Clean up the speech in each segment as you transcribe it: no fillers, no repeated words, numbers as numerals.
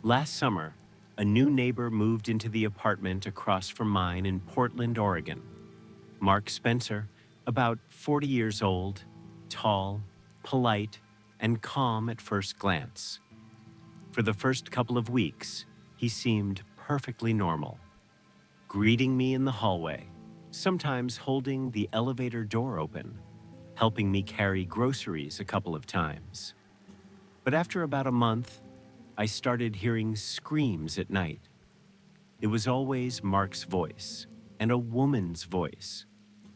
Last summer, a new neighbor moved into the apartment across from mine in Portland, Oregon. Mark Spencer, about 40 years old, tall, polite, and calm at first glance. For the first couple of weeks, he seemed perfectly normal, greeting me in the hallway, sometimes holding the elevator door open, helping me carry groceries a couple of times. But after about a month, I started hearing screams at night. It was always Mark's voice, and a woman's voice,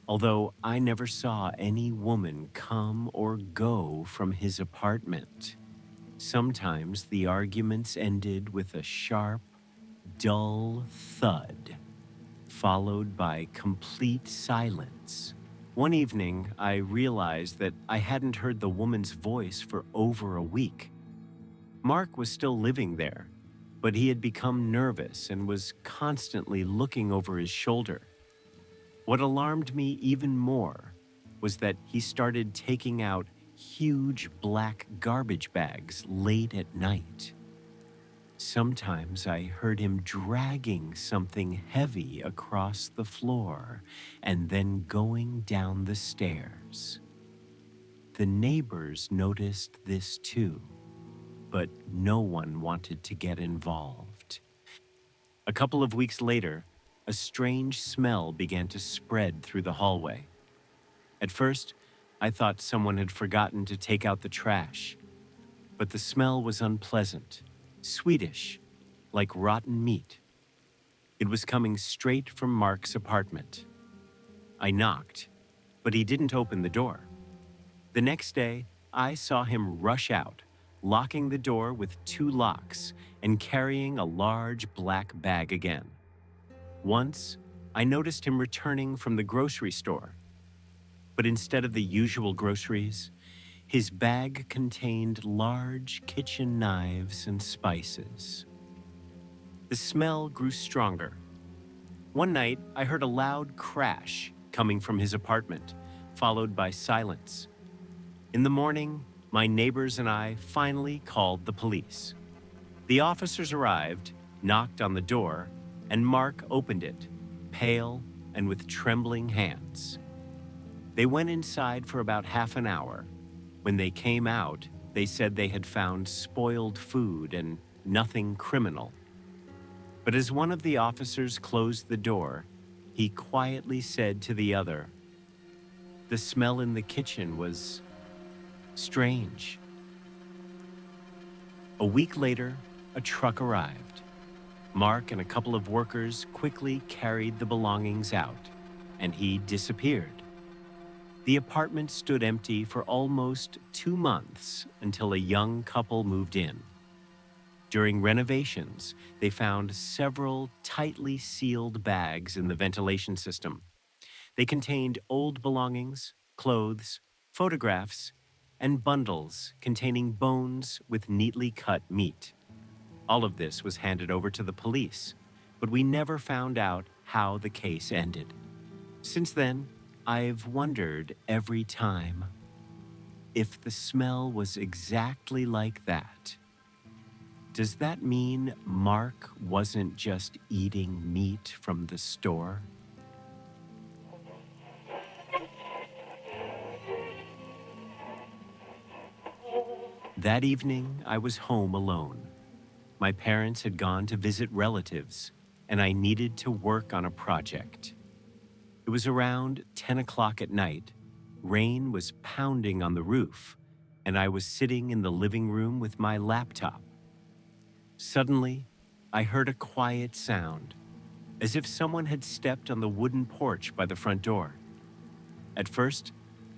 although I never saw any woman come or go from his apartment. Sometimes the arguments ended with a sharp, dull thud, followed by complete silence. One evening, I realized that I hadn't heard the woman's voice for over a week. Mark was still living there, but he had become nervous and was constantly looking over his shoulder. What alarmed me even more was that he started taking out huge black garbage bags late at night. Sometimes I heard him dragging something heavy across the floor and then going down the stairs. The neighbors noticed this too, but no one wanted to get involved. A couple of weeks later, a strange smell began to spread through the hallway. At first, I thought someone had forgotten to take out the trash, but the smell was unpleasant, sweetish, like rotten meat. It was coming straight from Mark's apartment. I knocked, but he didn't open the door. The next day, I saw him rush out, locking the door with 2 locks and carrying a large black bag again. Once, I noticed him returning from the grocery store. But instead of the usual groceries, his bag contained large kitchen knives and spices. The smell grew stronger. One night, I heard a loud crash coming from his apartment, followed by silence. In the morning, my neighbors and I finally called the police. The officers arrived, knocked on the door, and Mark opened it, pale and with trembling hands. They went inside for about half an hour. When they came out, they said they had found spoiled food and nothing criminal. But as one of the officers closed the door, he quietly said to the other, "The smell in the kitchen was strange." A week later, a truck arrived. Mark and a couple of workers quickly carried the belongings out, and he disappeared. The apartment stood empty for almost 2 months until a young couple moved in. During renovations, they found several tightly sealed bags in the ventilation system. They contained old belongings, clothes, photographs, and bundles containing bones with neatly cut meat. All of this was handed over to the police, but we never found out how the case ended. Since then, I've wondered every time if the smell was exactly like that. Does that mean Mark wasn't just eating meat from the store? That evening, I was home alone. My parents had gone to visit relatives, and I needed to work on a project. It was around 10 o'clock at night. Rain was pounding on the roof, and I was sitting in the living room with my laptop. Suddenly, I heard a quiet sound, as if someone had stepped on the wooden porch by the front door. At first,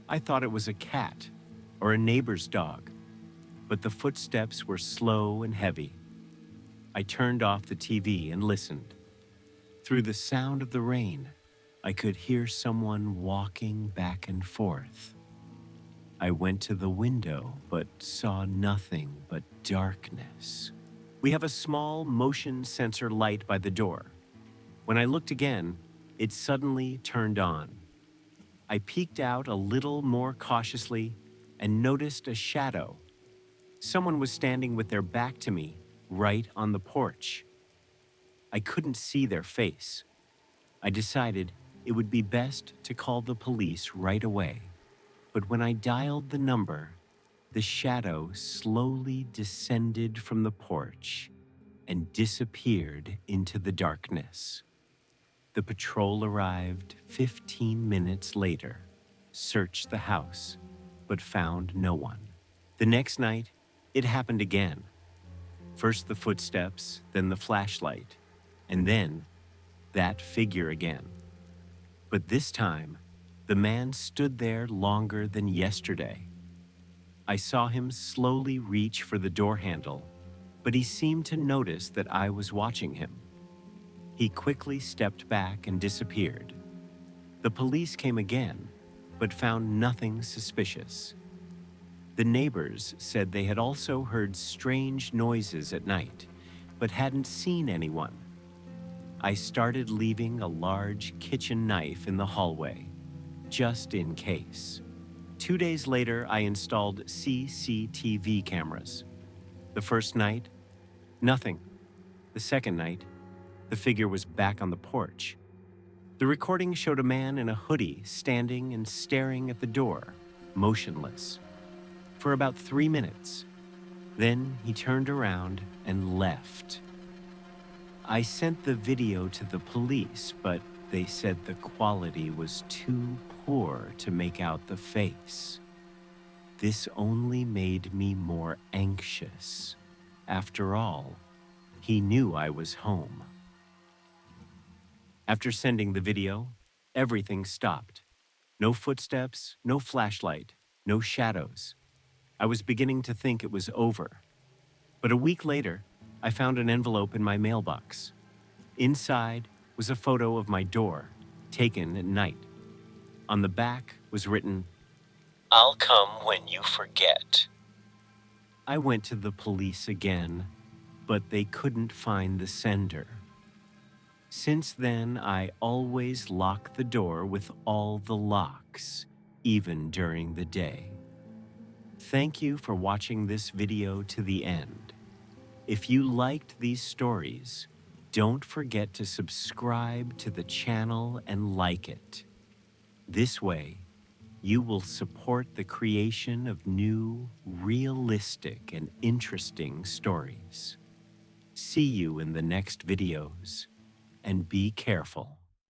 I thought it was a cat or a neighbor's dog, but the footsteps were slow and heavy. I turned off the TV and listened. Through the sound of the rain, I could hear someone walking back and forth. I went to the window, but saw nothing but darkness. We have a small motion sensor light by the door. When I looked again, it suddenly turned on. I peeked out a little more cautiously and noticed a shadow. Someone was standing with their back to me, right on the porch. I couldn't see their face. I decided it would be best to call the police right away. But when I dialed the number, the shadow slowly descended from the porch and disappeared into the darkness. The patrol arrived 15 minutes later, searched the house, but found no one. The next night, it happened again. First the footsteps, then the flashlight, and then that figure again. But this time, the man stood there longer than yesterday. I saw him slowly reach for the door handle, but he seemed to notice that I was watching him. He quickly stepped back and disappeared. The police came again, but found nothing suspicious. The neighbors said they had also heard strange noises at night, but hadn't seen anyone. I started leaving a large kitchen knife in the hallway, just in case. 2 days later, I installed CCTV cameras. The first night, nothing. The second night, the figure was back on the porch. The recording showed a man in a hoodie standing and staring at the door, motionless, for about 3 minutes. Then he turned around and left. I sent the video to the police, but they said the quality was too poor to make out the face. This only made me more anxious. After all, he knew I was home. After sending the video, everything stopped. No footsteps, no flashlight, no shadows. I was beginning to think it was over. But a week later, I found an envelope in my mailbox. Inside was a photo of my door, taken at night. On the back was written, "I'll come when you forget." I went to the police again, but they couldn't find the sender. Since then, I always lock the door with all the locks, even during the day. Thank you for watching this video to the end. If you liked these stories, don't forget to subscribe to the channel and like it. This way, you will support the creation of new, realistic, and interesting stories. See you in the next videos, and be careful.